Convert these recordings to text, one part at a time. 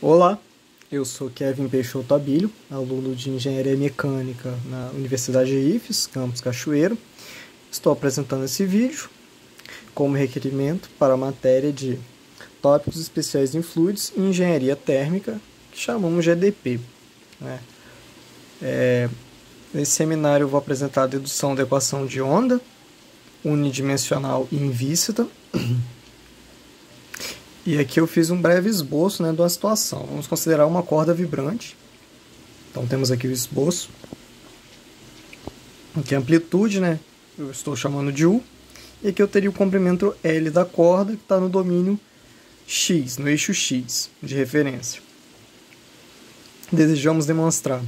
Olá, eu sou Kevin Peixoto Abílio, aluno de Engenharia Mecânica na Universidade IFES, campus Cachoeiro. Estou apresentando esse vídeo como requerimento para a matéria de Tópicos Especiais em Fluidos e Engenharia Térmica, que chamamos de EDP. Nesse seminário eu vou apresentar a dedução da equação de onda, unidimensional e invícita. E aqui eu fiz um breve esboço, de uma situação. Vamos considerar uma corda vibrante. Então temos aqui o esboço. Aqui a amplitude, eu estou chamando de U. E aqui eu teria o comprimento L da corda, que está no domínio X, no eixo X, de referência. Desejamos demonstrar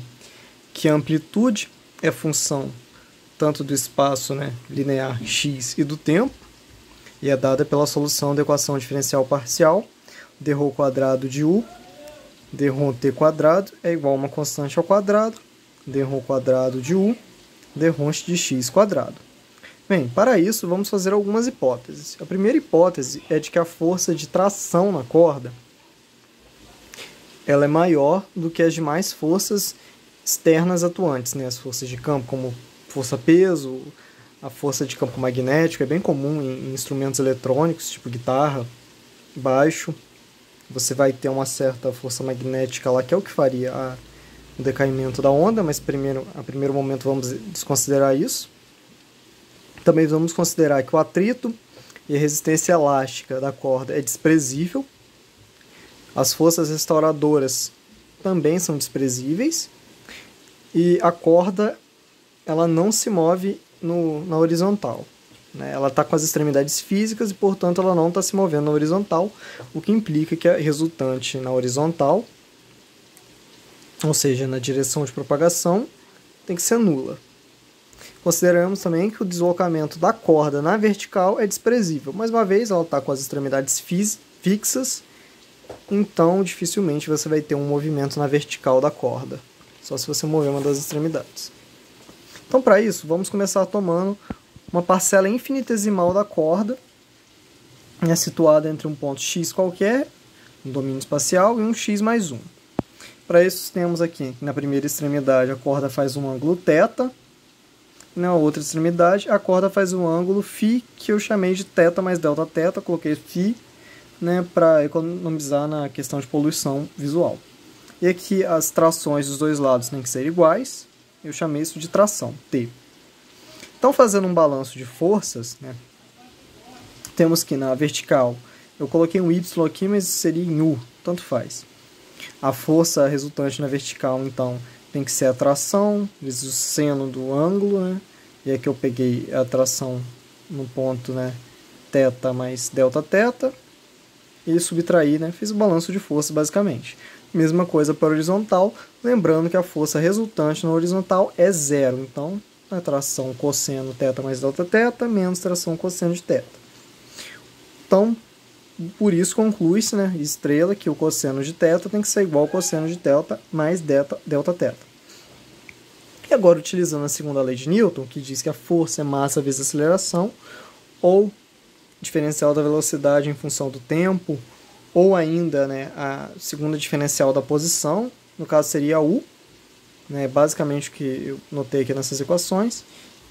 que a amplitude é função tanto do espaço linear X e do tempo, e é dada pela solução da equação diferencial parcial, dρ quadrado de U, dρt quadrado é igual a uma constante ao quadrado, dρ quadrado de U, dρ de x quadrado. Bem, para isso vamos fazer algumas hipóteses. A primeira hipótese é de que a força de tração na corda ela é maior do que as demais forças externas atuantes, as forças de campo, como força-peso, a força de campo magnético, é bem comum em instrumentos eletrônicos, tipo guitarra, baixo. Você vai ter uma certa força magnética lá, que é o que faria o decaimento da onda, mas a primeiro momento vamos desconsiderar isso. Também vamos considerar que o atrito e a resistência elástica da corda é desprezível. As forças restauradoras também são desprezíveis. E a corda ela não se move na horizontal. Ela está com as extremidades físicas e, portanto, ela não está se movendo na horizontal, o que implica que a resultante na horizontal, ou seja, na direção de propagação, tem que ser nula. Consideramos também que o deslocamento da corda na vertical é desprezível. Mais uma vez, ela está com as extremidades fixas, então dificilmente você vai ter um movimento na vertical da corda, só se você mover uma das extremidades. Então, para isso, vamos começar tomando uma parcela infinitesimal da corda, situada entre um ponto x qualquer, um domínio espacial, e um x mais 1. Para isso, temos aqui, na primeira extremidade, a corda faz um ângulo θ, e na outra extremidade, a corda faz um ângulo φ, que eu chamei de θ mais Δθ, coloquei φ, para economizar na questão de poluição visual. E aqui, as trações dos dois lados têm que ser iguais, eu chamei isso de tração, T. Então, fazendo um balanço de forças, temos que na vertical, eu coloquei um Y aqui, mas seria em U, tanto faz. A força resultante na vertical, então, tem que ser a tração, vezes o seno do ângulo, E aqui eu peguei a tração no ponto, θ mais Δθ, e subtraí, fiz o balanço de forças, basicamente. Mesma coisa para a horizontal, lembrando que a força resultante na horizontal é zero. Então, a tração cosseno θ mais Δθ menos tração cosseno de θ. Então, por isso conclui-se, estrela, que o cosseno de θ tem que ser igual ao cosseno de θ mais Δθ. E agora, utilizando a segunda lei de Newton, que diz que a força é massa vezes aceleração, ou diferencial da velocidade em função do tempo, ou ainda a segunda diferencial da posição, no caso seria a U, basicamente o que eu notei aqui nessas equações.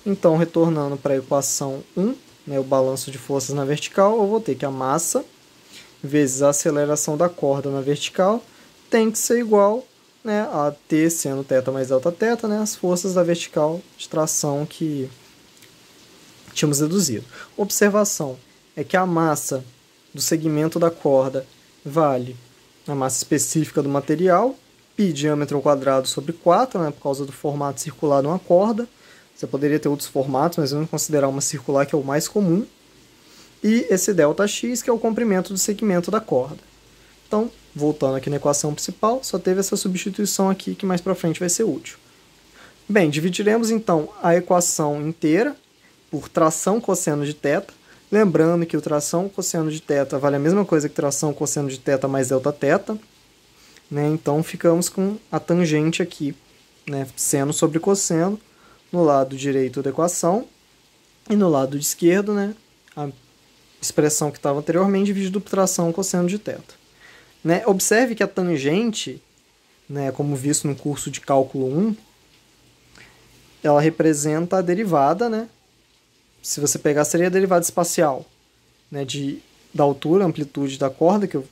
Então, retornando para a equação 1, o balanço de forças na vertical, eu vou ter que a massa vezes a aceleração da corda na vertical tem que ser igual a T seno θ mais Δθ, as forças da vertical de tração que tínhamos deduzido. Observação é que a massa do segmento da corda vale a massa específica do material, π diâmetro ao quadrado sobre 4, por causa do formato circular de uma corda. Você poderia ter outros formatos, mas vamos considerar uma circular, que é o mais comum. E esse ΔX, que é o comprimento do segmento da corda. Então, voltando aqui na equação principal, só teve essa substituição aqui, que mais para frente vai ser útil. Bem, dividiremos então a equação inteira por tração cosseno de θ, lembrando que o tração cosseno de θ vale a mesma coisa que tração cosseno de θ mais Δθ. Então, ficamos com a tangente aqui, seno sobre cosseno, no lado direito da equação, e no lado esquerdo, a expressão que estava anteriormente dividido por tração cosseno de θ. Né? Observe que a tangente, né, como visto no curso de cálculo 1, ela representa a derivada, né? Se você pegar, seria a derivada espacial, né, da altura, amplitude da corda, que eu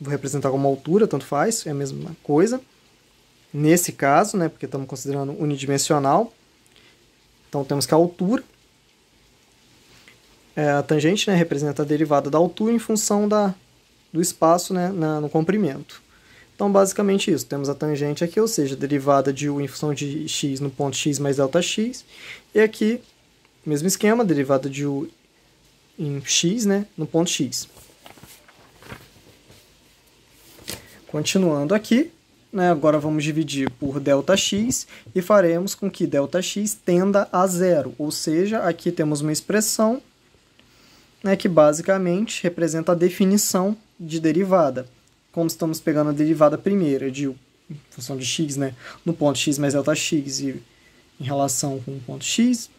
vou representar como altura, tanto faz, é a mesma coisa. Nesse caso, né, porque estamos considerando unidimensional, então temos que a altura, a tangente, né, representa a derivada da altura em função do espaço, né, no comprimento. Então, basicamente isso. Temos a tangente aqui, ou seja, a derivada de u em função de x no ponto x mais delta x. E aqui, mesmo esquema, derivada de u em x, né, no ponto x. Continuando aqui, né, agora vamos dividir por ΔX e faremos com que ΔX tenda a zero. Ou seja, aqui temos uma expressão, né, que basicamente representa a definição de derivada. Como estamos pegando a derivada primeira de u em função de x, né, no ponto x mais ΔX e em relação com o ponto x,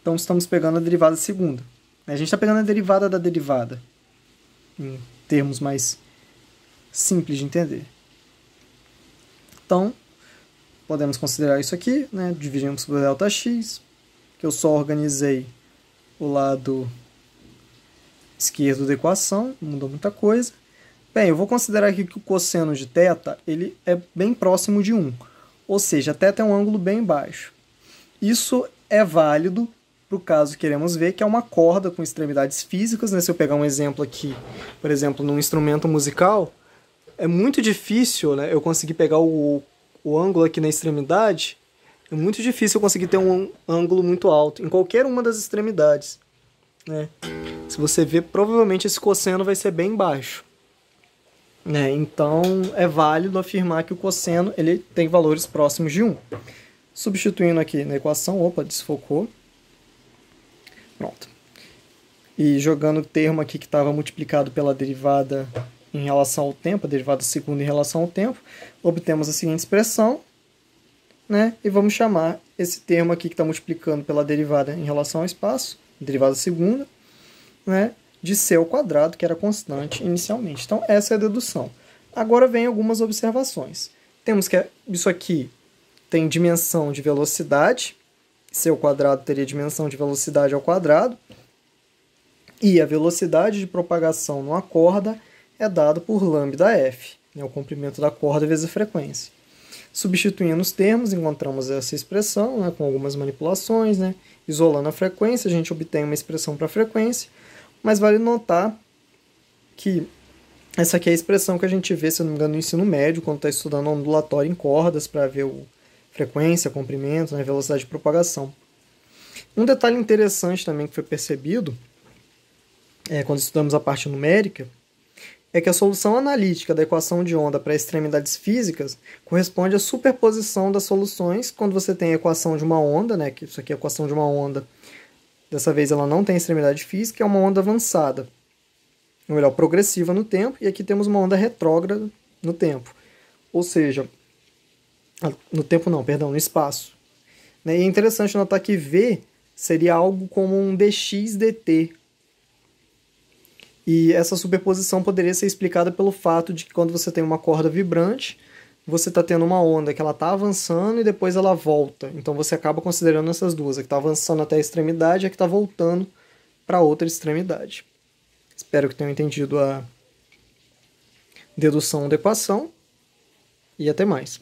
então estamos pegando a derivada segunda. A gente está pegando a derivada da derivada, em termos mais simples de entender. Então, podemos considerar isso aqui, né? Dividimos por ΔX, que eu só organizei o lado esquerdo da equação, não mudou muita coisa. Bem, eu vou considerar aqui que o cosseno de θ ele é bem próximo de 1, ou seja, θ é um ângulo bem baixo. Isso é válido para o caso que queremos ver, que é uma corda com extremidades físicas, né? Se eu pegar um exemplo aqui, por exemplo, num instrumento musical, é muito difícil, né, eu conseguir pegar o ângulo aqui na extremidade, é muito difícil eu conseguir ter um ângulo muito alto em qualquer uma das extremidades, né? Se você ver, provavelmente esse cosseno vai ser bem baixo, né? Então é válido afirmar que o cosseno ele tem valores próximos de 1. Substituindo aqui na equação, opa, desfocou. Pronto. E jogando o termo aqui que estava multiplicado pela derivada em relação ao tempo, a derivada segunda em relação ao tempo, obtemos a seguinte expressão, né? E vamos chamar esse termo aqui que está multiplicando pela derivada em relação ao espaço, derivada segunda, né, de c ao quadrado, que era constante inicialmente. Então, essa é a dedução. Agora vem algumas observações. Temos que isso aqui tem dimensão de velocidade, c ao quadrado teria dimensão de velocidade ao quadrado, e a velocidade de propagação numa corda é dado por λf, né, o comprimento da corda vezes a frequência. Substituindo os termos, encontramos essa expressão, né, com algumas manipulações, né, isolando a frequência, a gente obtém uma expressão para a frequência, mas vale notar que essa aqui é a expressão que a gente vê, se não me engano, no ensino médio, quando está estudando ondulatório em cordas, para ver frequência, comprimento, né, velocidade de propagação. Um detalhe interessante também que foi percebido, quando estudamos a parte numérica, é que a solução analítica da equação de onda para extremidades físicas corresponde à superposição das soluções quando você tem a equação de uma onda, né, que isso aqui é a equação de uma onda, dessa vez ela não tem extremidade física, é uma onda avançada, ou melhor, progressiva no tempo, e aqui temos uma onda retrógrada no tempo, ou seja, no tempo não, perdão, no espaço. E é interessante notar que V seria algo como um dx dt, e essa superposição poderia ser explicada pelo fato de que quando você tem uma corda vibrante, você está tendo uma onda que ela está avançando e depois ela volta. Então você acaba considerando essas duas, a que está avançando até a extremidade e a que está voltando para outra extremidade. Espero que tenham entendido a dedução da equação e até mais.